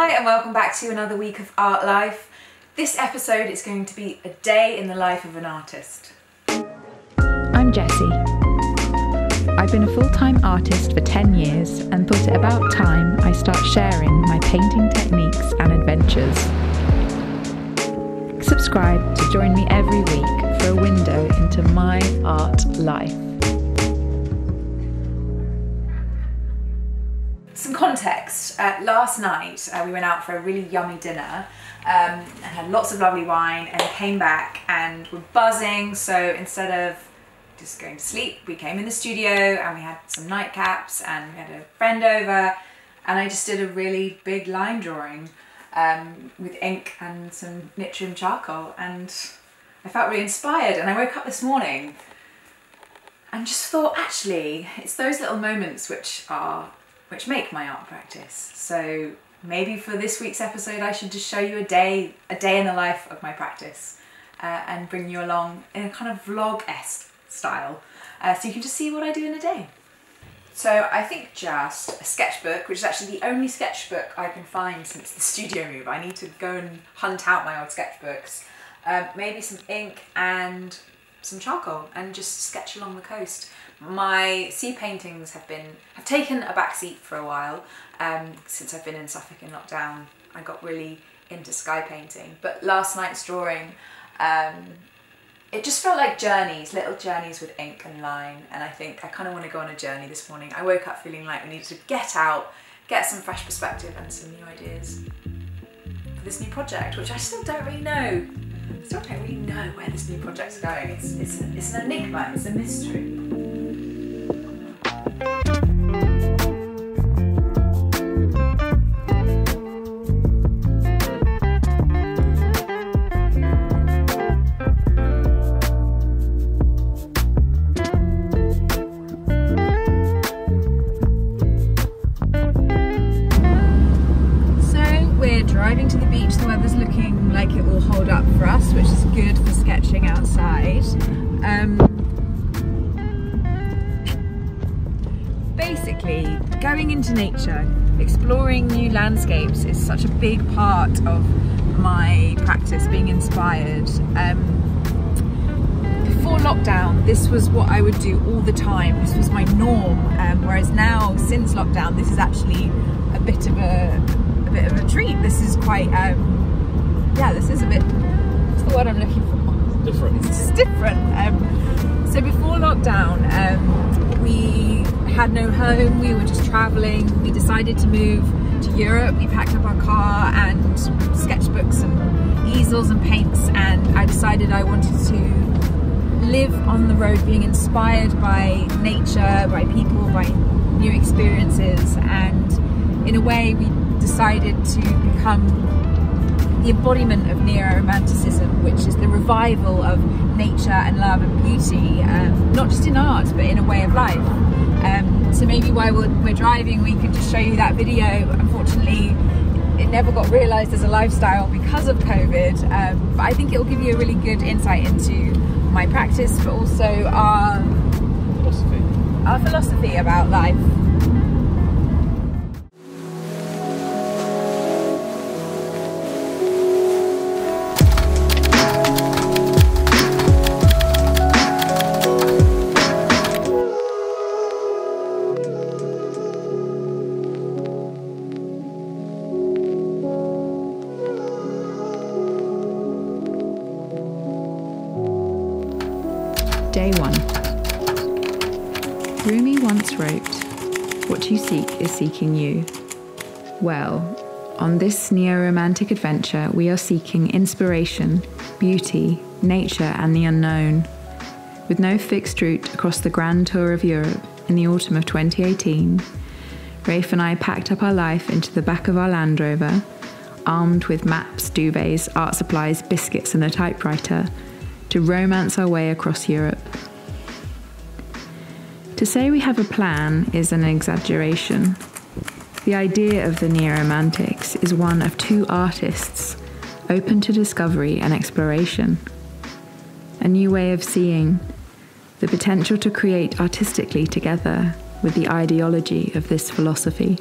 Hi and welcome back to another week of Art Life. This episode is going to be a day in the life of an artist. I'm Jessie. I've been a full-time artist for 10 years and thought it about time I start sharing my painting techniques and adventures. Subscribe to join me every week for a window into my art life. Some context, last night we went out for a really yummy dinner and had lots of lovely wine and came back and were buzzing, so instead of just going to sleep we came in the studio and we had some nightcaps and we had a friend over and I just did a really big line drawing with ink and some nitrium charcoal, and I felt really inspired. And I woke up this morning and just thought, actually it's those little moments which make my art practice. So maybe for this week's episode I should just show you a day in the life of my practice and bring you along in a kind of vlog-esque style so you can just see what I do in a day. So I think just a sketchbook, which is actually the only sketchbook I can find since the studio move. I need to go and hunt out my old sketchbooks. Maybe some ink and some charcoal and just sketch along the coast. My sea paintings have taken a back seat for a while. Since I've been in Suffolk in lockdown, I got really into sky painting. But last night's drawing, it just felt like journeys, little journeys with ink and line, and I think I kind of want to go on a journey this morning. I woke up feeling like we needed to get out, get some fresh perspective and some new ideas for this new project, which I still don't really know. I still don't really know where this new project's going. It's an enigma, it's a mystery. Driving to the beach, the weather's looking like it will hold up for us, which is good for sketching outside. Basically, going into nature, exploring new landscapes is such a big part of my practice, being inspired. Before lockdown, this was what I would do all the time. This was my norm, whereas now, since lockdown, this is actually a bit of a treat. This is quite, this is a bit, what's the word I'm looking for? Different. It's just different. So before lockdown, we had no home, we were just traveling. We decided to move to Europe. We packed up our car and sketchbooks and easels and paints, and I decided I wanted to live on the road being inspired by nature, by people, by new experiences, and in a way we decided to become the embodiment of neo-romanticism, which is the revival of nature and love and beauty, not just in art but in a way of life. So maybe while we're driving we could just show you that video. Unfortunately it never got realised as a lifestyle because of COVID, but I think it will give you a really good insight into my practice, but also our philosophy about life. Day 1. Rumi once wrote, "What you seek is seeking you." Well, on this neo-romantic adventure we are seeking inspiration, beauty, nature and the unknown. With no fixed route across the grand tour of Europe in the autumn of 2018, Rafe and I packed up our life into the back of our Land Rover, armed with maps, duvets, art supplies, biscuits and a typewriter, to romance our way across Europe. To say we have a plan is an exaggeration. The idea of the neo-romantics is one of two artists, open to discovery and exploration. A new way of seeing, the potential to create artistically together with the ideology of this philosophy.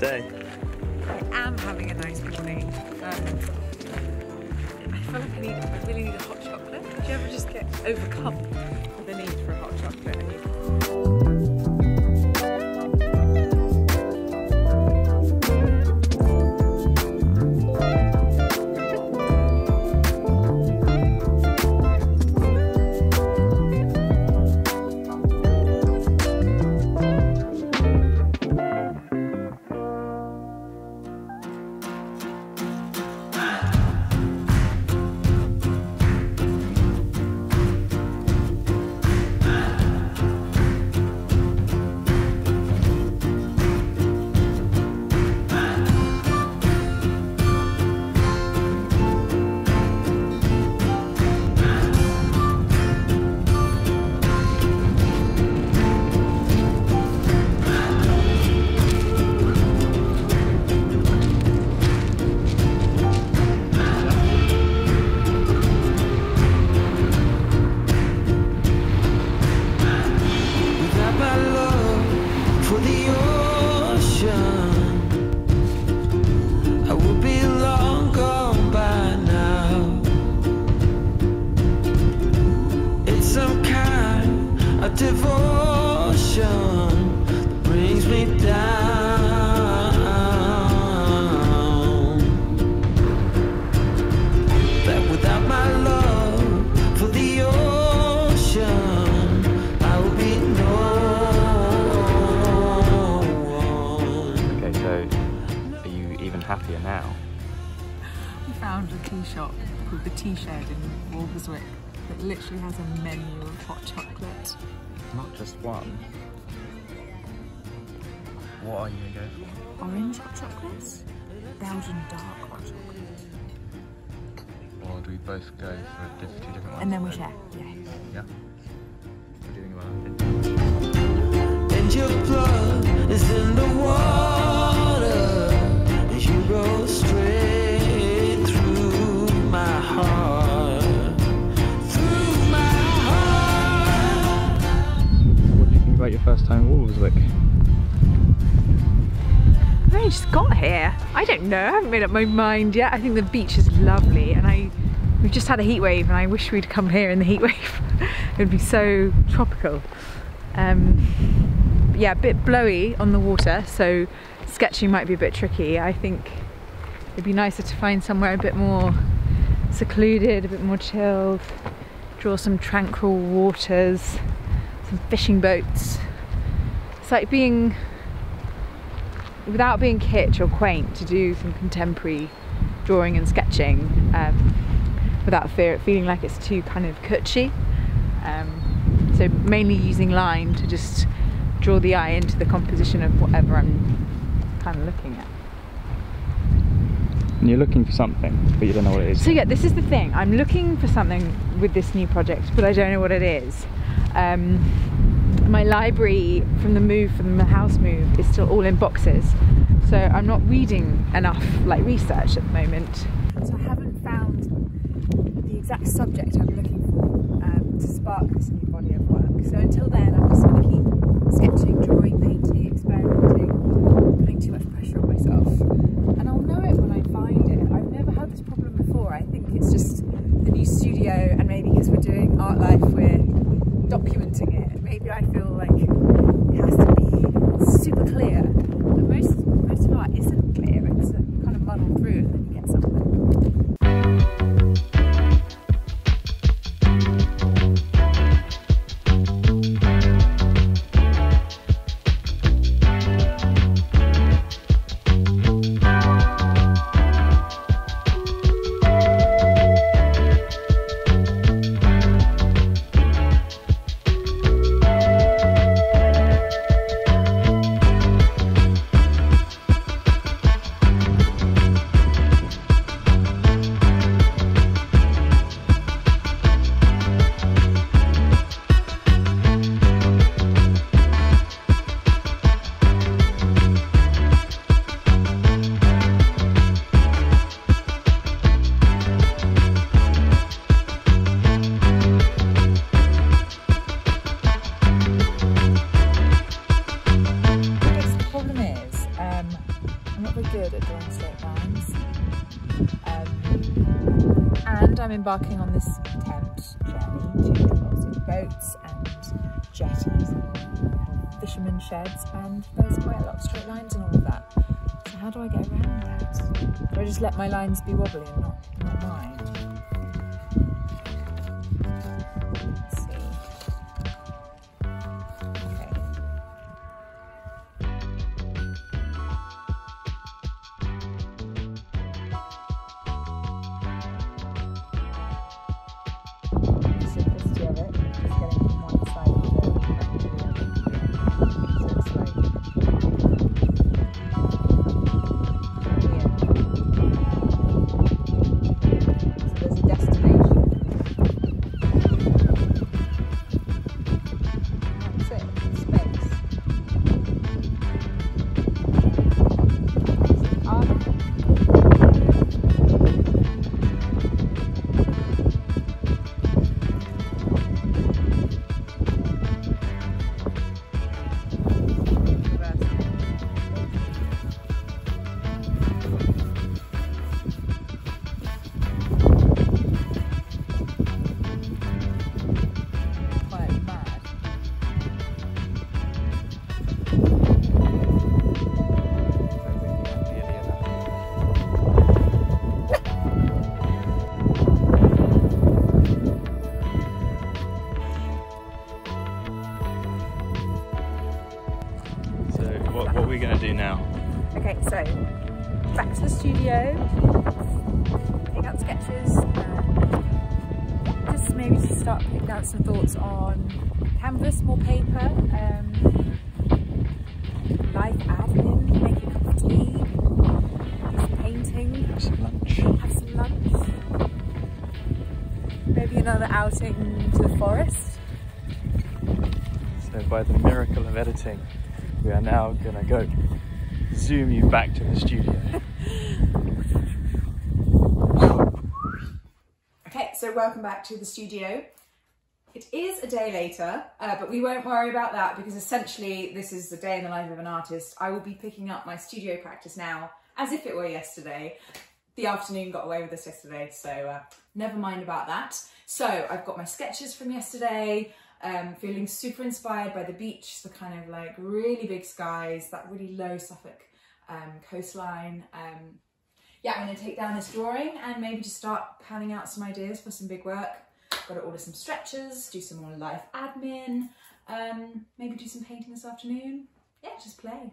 day. I am having a nice morning. I feel like I really need a hot chocolate. Do you ever just get overcome with the need for a hot chocolate? Happier now. We found a tea shop called the Tea Shed in Walberswick that literally has a menu of hot chocolate. Not just one. What are you going to go for? Orange hot chocolates, Belgian dark hot chocolate. Or do we both go for two different ones? And then we share, yeah. Yeah? We're doing well. And your blood is in the water. You go straight through my heart, through my heart. What do you think about your first time in Walberswick? I've only just got here. I don't know, I haven't made up my mind yet. I think the beach is lovely and we've just had a heat wave and I wish we'd come here in the heat wave. It would be so tropical. Yeah, a bit blowy on the water, so sketching might be a bit tricky. I think it'd be nicer to find somewhere a bit more secluded, a bit more chilled, draw some tranquil waters, some fishing boats. It's like being, without being kitsch or quaint, to do some contemporary drawing and sketching without feeling like it's too kind of kutchy. So mainly using line to just draw the eye into the composition of whatever I'm kind of looking at. And you're looking for something, but you don't know what it is. So yeah, this is the thing. I'm looking for something with this new project, but I don't know what it is. My library from the house move is still all in boxes, so I'm not reading enough like research at the moment. So I haven't found the exact subject I'm looking for to spark this new body of work. So until then, I'm just going to keep sketching, drawing, painting, experimenting, putting too much pressure on myself. And I'll know it when I find it. I've never had this problem before. I think it's just the new studio, and maybe because we're doing Art Life, we're documenting it. Maybe I feel like it has to be super clear. But most of art isn't clear. It's kind of muddled through and then you get something. time embarking on this tent journey to lots of boats and jetties and fishermen sheds, and there's quite a lot of straight lines and all of that. So how do I get around that? Do I just let my lines be wobbly and not mind? Let's see. Okay. The simplicity of it, just getting from one side of the boat to the other. So it's like, so there's a destination. That's it, space. What are we going to do now? Okay, so back to the studio, pick out sketches, and just maybe just start putting down some thoughts on canvas, more paper, life admin, make a cup of tea, do some painting, Have some lunch. have some lunch, maybe another outing to the forest. So by the miracle of editing, we are now going to go zoom you back to the studio. Okay, so welcome back to the studio. It is a day later, but we won't worry about that because essentially this is the day in the life of an artist. I will be picking up my studio practice now as if it were yesterday. The afternoon got away with us yesterday, so never mind about that. So I've got my sketches from yesterday, feeling super inspired by the beach, the kind of like really big skies, that really low Suffolk coastline. Yeah, I'm going to take down this drawing and maybe just start panning out some ideas for some big work. Got to order some stretchers, do some more life admin, maybe do some painting this afternoon. Yeah, just play.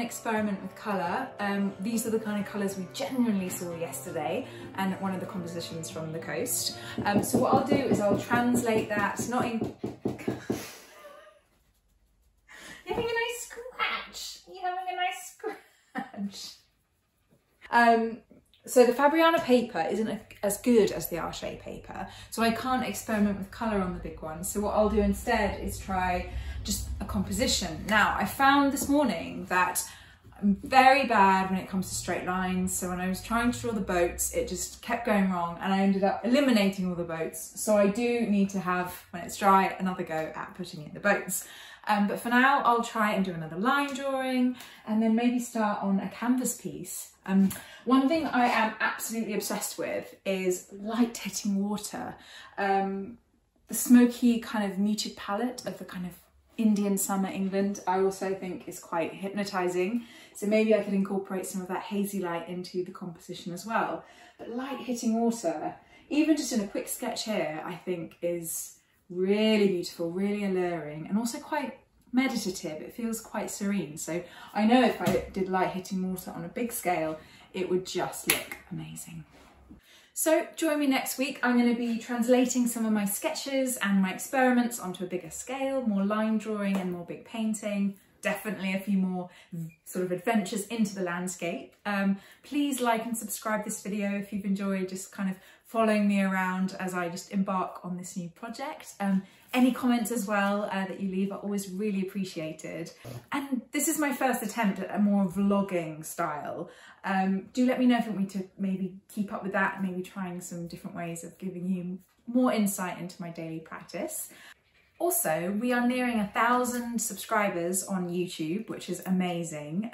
Experiment with colour. These are the kind of colours we genuinely saw yesterday and one of the compositions from the coast. So what I'll do is I'll translate that, not in... You're having a nice scratch! You're having a nice scratch! So the Fabriana paper isn't as good as the Arche paper, so I can't experiment with colour on the big one. So what I'll do instead is try just a composition. Now, I found this morning that I'm very bad when it comes to straight lines, so when I was trying to draw the boats, it just kept going wrong and I ended up eliminating all the boats. So I do need to have, when it's dry, another go at putting in the boats. But for now, I'll try and do another line drawing and then maybe start on a canvas piece. One thing I am absolutely obsessed with is light hitting water. The smoky kind of muted palette of the kind of Indian summer England, I also think is quite hypnotizing. So maybe I could incorporate some of that hazy light into the composition as well. But light hitting water, even just in a quick sketch here, I think is really beautiful, really alluring, and also quite meditative. It feels quite serene. So I know if I did light hitting water on a big scale, it would just look amazing. So join me next week. I'm going to be translating some of my sketches and my experiments onto a bigger scale, more line drawing and more big painting. Definitely a few more sort of adventures into the landscape. Please like and subscribe this video if you've enjoyed just kind of following me around as I just embark on this new project. Any comments as well that you leave are always really appreciated. And this is my first attempt at a more vlogging style. Do let me know if you want me to maybe keep up with that and maybe trying some different ways of giving you more insight into my daily practice. Also, we are nearing 1,000 subscribers on YouTube, which is amazing.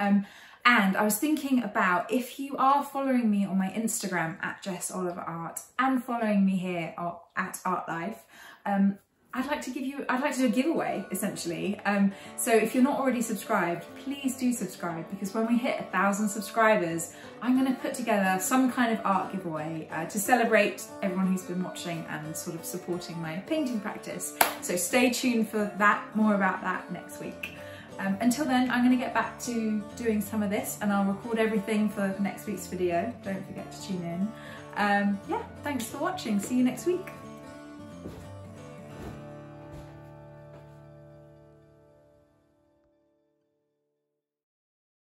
And I was thinking about, if you are following me on my Instagram at Jess Oliver Art and following me here at Art Life, I'd like to do a giveaway essentially. So if you're not already subscribed, please do subscribe, because when we hit 1,000 subscribers, I'm going to put together some kind of art giveaway to celebrate everyone who's been watching and sort of supporting my painting practice. So stay tuned for that, more about that next week. Until then, I'm going to get back to doing some of this and I'll record everything for next week's video. Don't forget to tune in. Yeah, thanks for watching. See you next week.